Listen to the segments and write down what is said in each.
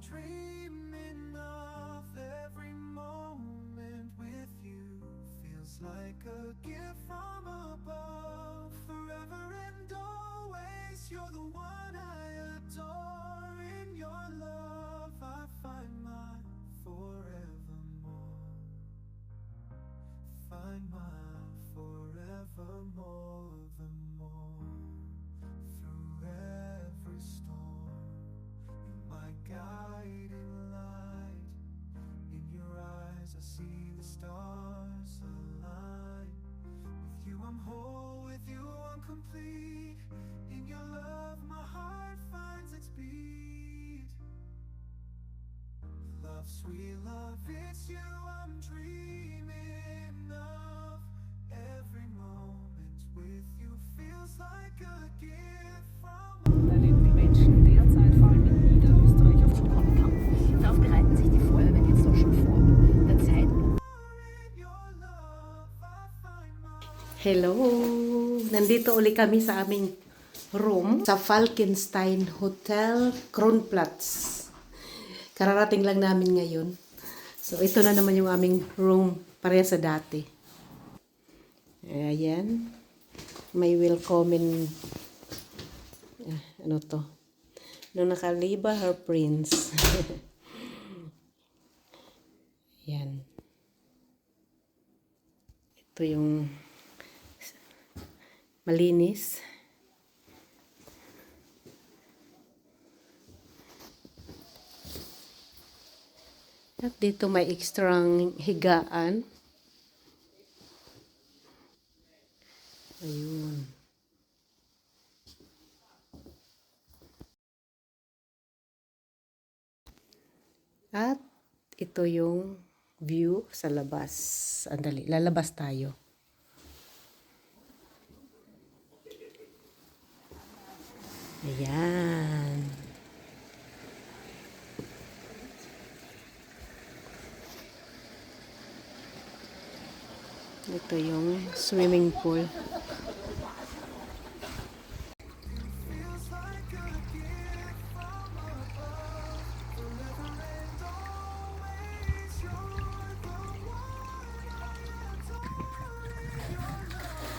dreaming of every moment with you. Feels like a gift from above. Forever and always, you're the one I adore. In your love, I find my forevermore. Find my forevermore, the more. Through every storm, you're my guiding light. In your eyes I see the stars align. With you I'm whole, with you I'm complete. In your love my heart finds its beat. Love, sweet love, it's you I'm dreaming of. Every moment with you feels like a gift from Da leben die Menschen derzeit vor allem in Niederösterreich auf dem Konkampf. Darauf bereiten sich die Feuerwehr jetzt auch schon vor. Der Zeit your love. I find my Hello! Nandito uli kami sa aming room sa Falkenstein Hotel, Kronplatz. Kararating lang namin ngayon. So, ito na naman yung aming room pareha sa dati. Ayan. May welcoming ano to? Nung nakaliba, her prince. Ayan. Ito yung malinis. At dito may ekstrang higaan. Ayun. At ito yung view sa labas. Andali, lalabas tayo. Ayan. Ito yung swimming pool. feels like a gift from above. Forever and always, you're the one I adore. In your love.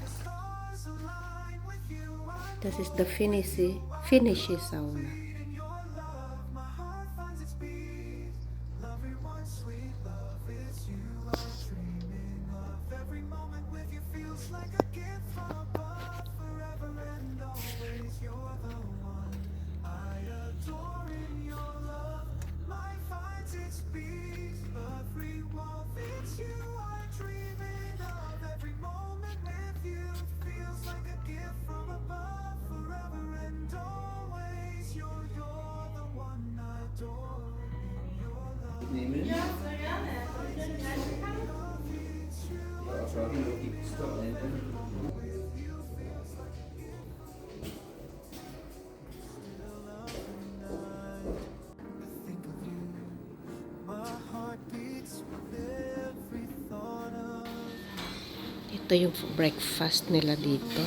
Stars align with you. This is the Finnish sauna. In your love, my heart finds its beat. Everyone, sweet love, it's you I'm dreaming of. Every moment with you feels like a gift from above. Forever and always, you're the one I adore. In your love, my finds its beat. Every warmth, it's you I'm dreaming of. Every moment with you feels like a gift from above. Forever and always, you're the one I adore. In your love, Nehmen. it's you Ja, Frage noch gibt es da einen. with you feels like a gift. Still up at night, I think of you. My heart beats with every thought of Ito yung breakfast nila dito.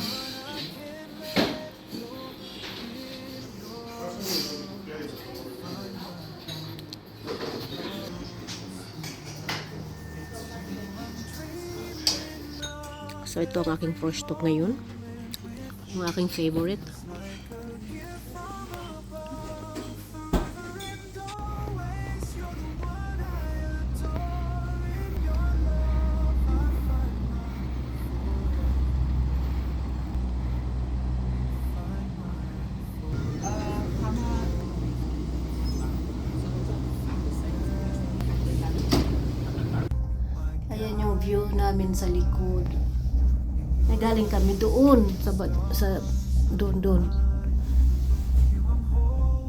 So ito ang aking first stop ngayon. Yung aking favorite. namin sa likod. Nagaling kami doon sa doon.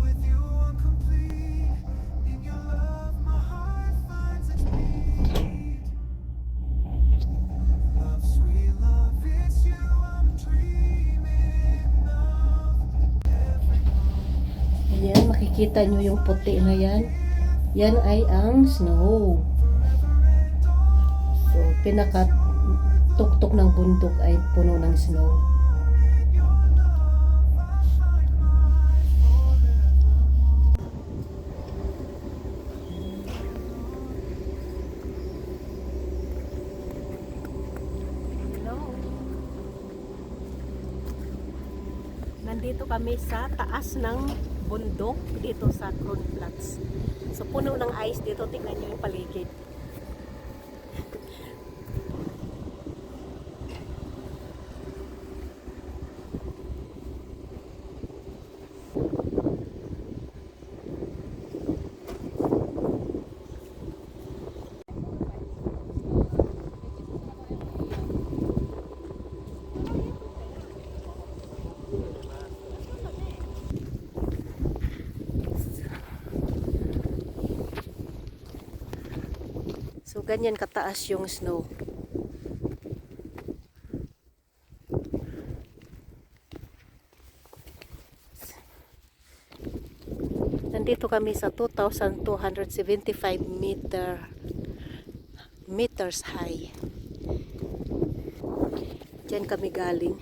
With you I'm complete. In your love my heart finds its peace. Love, sweet love, it's you I'm dreaming of. Ayan, makikita nyo yung puti na yan. Yan ay ang snow. So, pinaka-tuktok ng bundok ay puno ng snow. Hello. Nandito kami sa taas ng bundok dito sa Kronplatz. So puno ng ice dito, tingnan niyo yung paligid. So, ganyan kataas yung snow. Nandito kami sa 2,275 meters high. Diyan kami galing.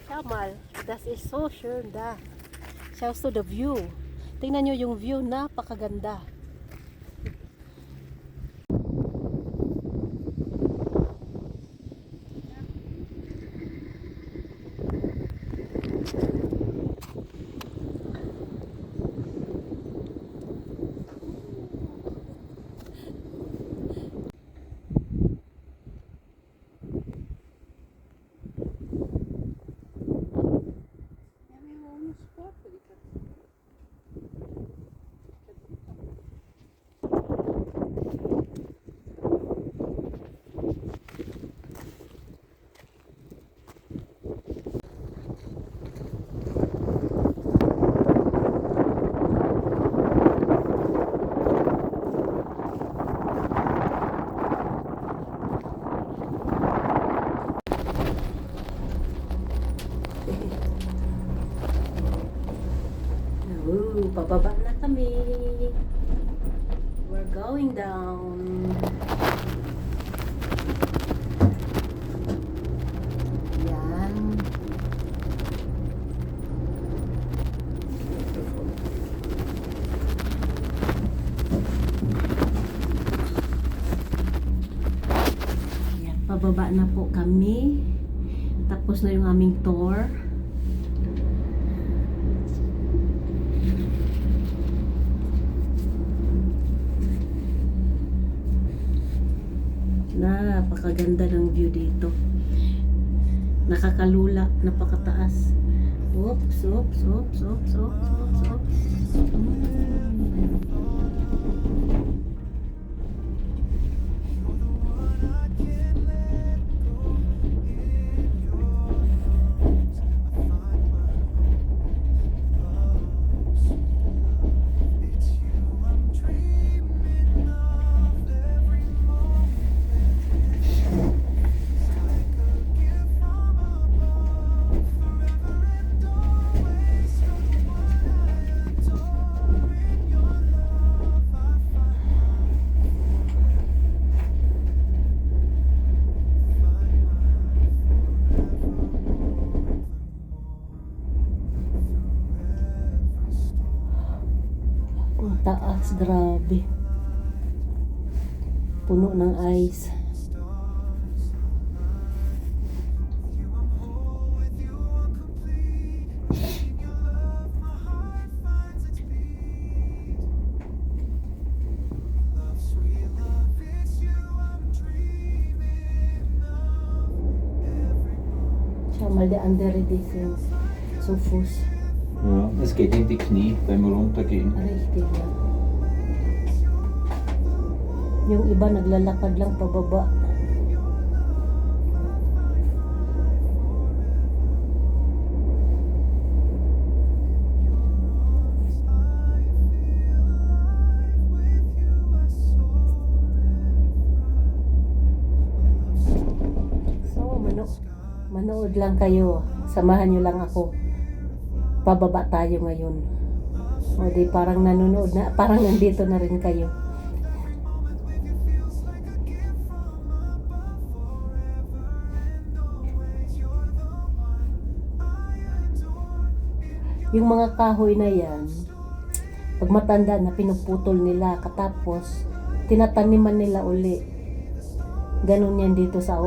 Schau mal, das ist so schön da. Schaust du the view? Tingnan nyo yung view, napakaganda. Pababa na kami. We're going down. Yan. pababa na po kami. Tapos na yung aming tour. Napakaganda ng view dito. Nakakalula, napakataas. Oops, oops, oops, oops, oops, oops, oops. Ang taas, grabe. Puno ng ice. Schau mal, der andere, die sind zu Fuß. Ja, es geht in die Knie beim Runtergehen. Richtig, ja. Yung iba naglalakad lang pababa. So, manood lang kayo. Samahan nyo lang ako. Pababa tayo ngayon. O di parang nanonood na, parang nandito na rin kayo. Yung mga kahoy na yan, pag matanda na pinuputol nila, katapos tinataniman nila uli. Ganun yan dito sa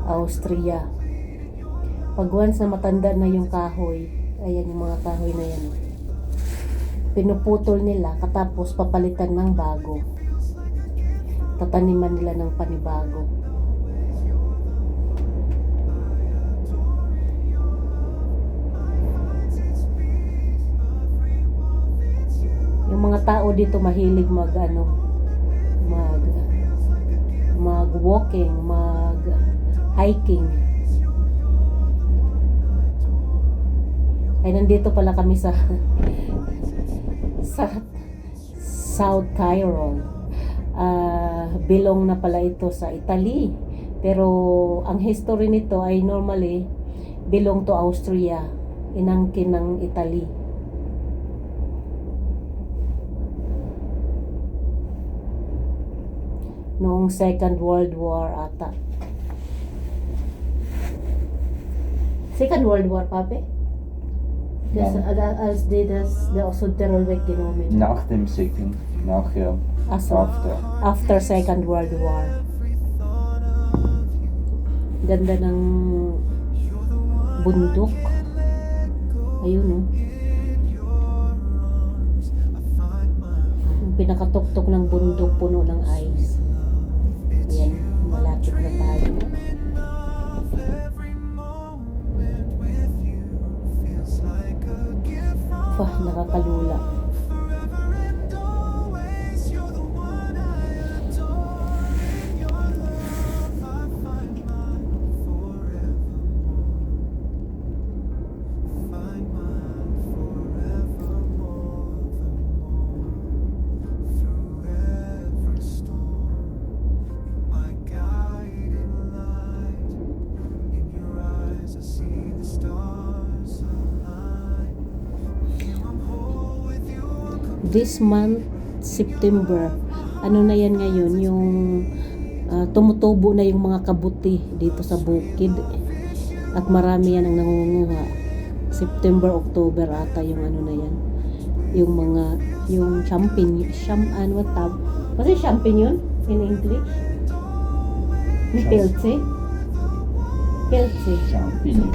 Austria. Pag once na matanda na yung kahoy, ayan yung mga kahoy na yan. Pinuputol nila, katapos papalitan ng bago. Tataniman nila ng panibago. Yung mga tao dito mahilig mag-walking, mag-hiking. Ay, nandito pala kami sa South Tyrol. Belong na pala ito sa Italy. Pero ang history nito ay normally belong to Austria. Inangkin ng Italy. Noong Second World War ata. Second World War, Pape? Als die das Südtirol weggenommen. Nach dem Second, nachher, Also, after. after Second World War. Ganda ng bundok. Ayun, oh. Yung pinakatuktok ng bundok, puno ng ice. Ayan, malapit na tayo. Wah, nakakalula. This month, September, ano na yan ngayon, yung tumutubo na yung mga kabuti dito sa bukid. At marami yan ang nangunguha. September, October ata yung ano na yan. Yung mga, yung champagne, what tab? Kasi champagne yun in English? Yung piltse? Piltse. Champignon.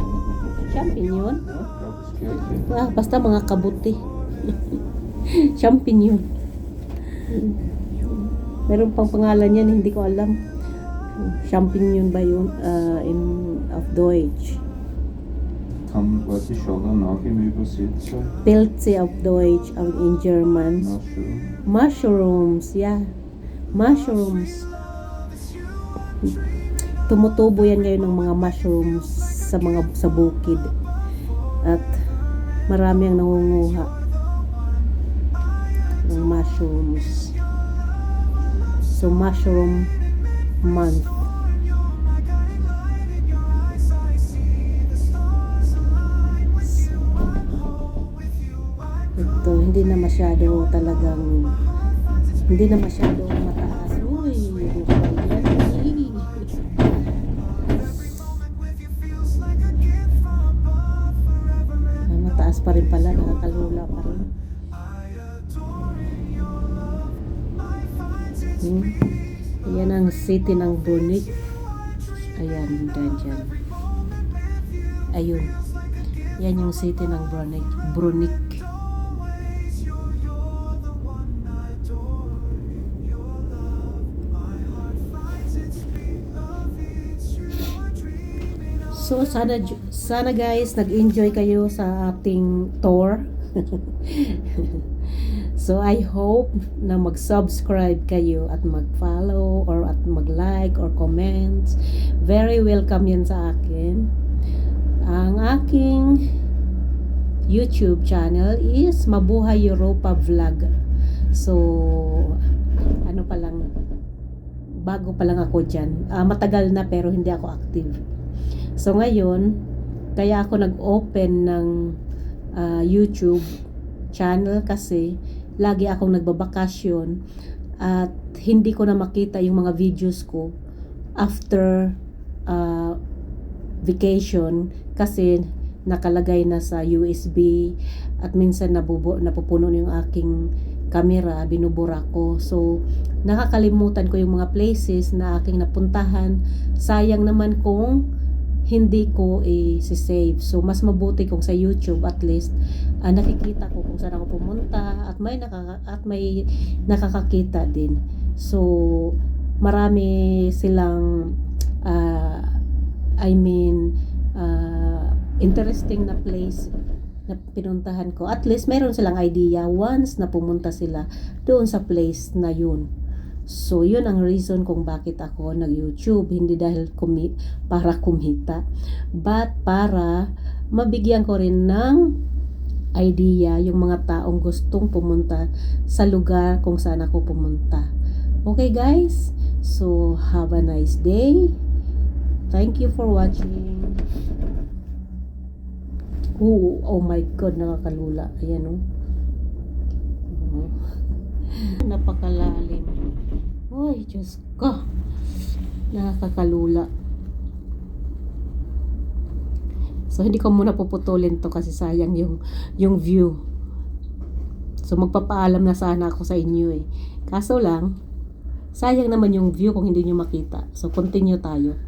Champignon? Ja, ich glaube, das gleiche. Ah, basta mga kabuti. Champignon. Meron pang pangalan yan, hindi ko alam. Champignon ba yun? In of Deutsch. Warte, ich schau danach im Übersetzer. Pilze auf Deutsch, in German. Mushroom. Mushrooms, yeah. Mushrooms. Tumutubo yan ngayon ng mga mushrooms sa bukid. At marami ang nangunguha ng mushrooms. So, mushroom month. Ito, hindi na masyado mataas. Uy, mataas pa rin pala, nakakalula pa rin. Yan ang city ng Brunei. Ayan, dyan. Ayun. Yan yung city ng Brunei. So sana guys nag-enjoy kayo sa ating tour. So I hope na mag-subscribe kayo at mag-follow or at mag-like or comment. Very welcome yan sa akin. Ang aking YouTube channel is Mabuhay Europa Vlog. So bago pa lang ako dyan. Matagal na pero hindi ako active. So ngayon, kaya ako nag-open ng YouTube channel kasi lagi akong nagbabakasyon at hindi ko na makita yung mga videos ko after vacation kasi nakalagay na sa USB at minsan napupuno na yung aking camera, binubura ko. So, nakakalimutan ko yung mga places na aking napuntahan. Sayang naman kung hindi ko i-save. So, mas mabuti kung sa YouTube at least nakikita ko kung saan ako pumunta at may nakakakita din. So, marami silang interesting na place na pinuntahan ko. At least meron silang idea once na pumunta sila doon sa place na yun. So, yun ang reason kung bakit ako nag-YouTube. Hindi dahil para kumita, but para mabigyan ko rin ng idea yung mga taong gustong pumunta sa lugar kung saan ako pumunta. Okay guys? So, have a nice day. Thank you for watching. Oh my God, nakakalula. Ayan oh. Napakalalim. Ay, Diyos ko. Nakakalula. So, hindi ko muna puputulin to kasi sayang yung view. So, magpapaalam na sana ako sa inyo eh. Kaso lang, sayang naman yung view kung hindi nyo makita. So, continue tayo.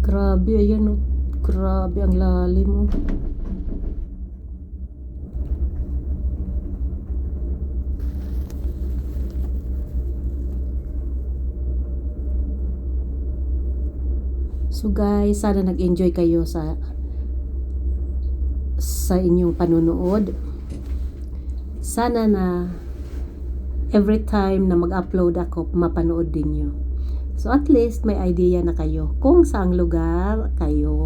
Grabe, ayan oh. Grabe, ang lalim oh. So guys, sana nag-enjoy kayo sa inyong panunood. Sana na every time na mag-upload ako, mapanood din nyo. So at least may idea na kayo kung saang lugar kayo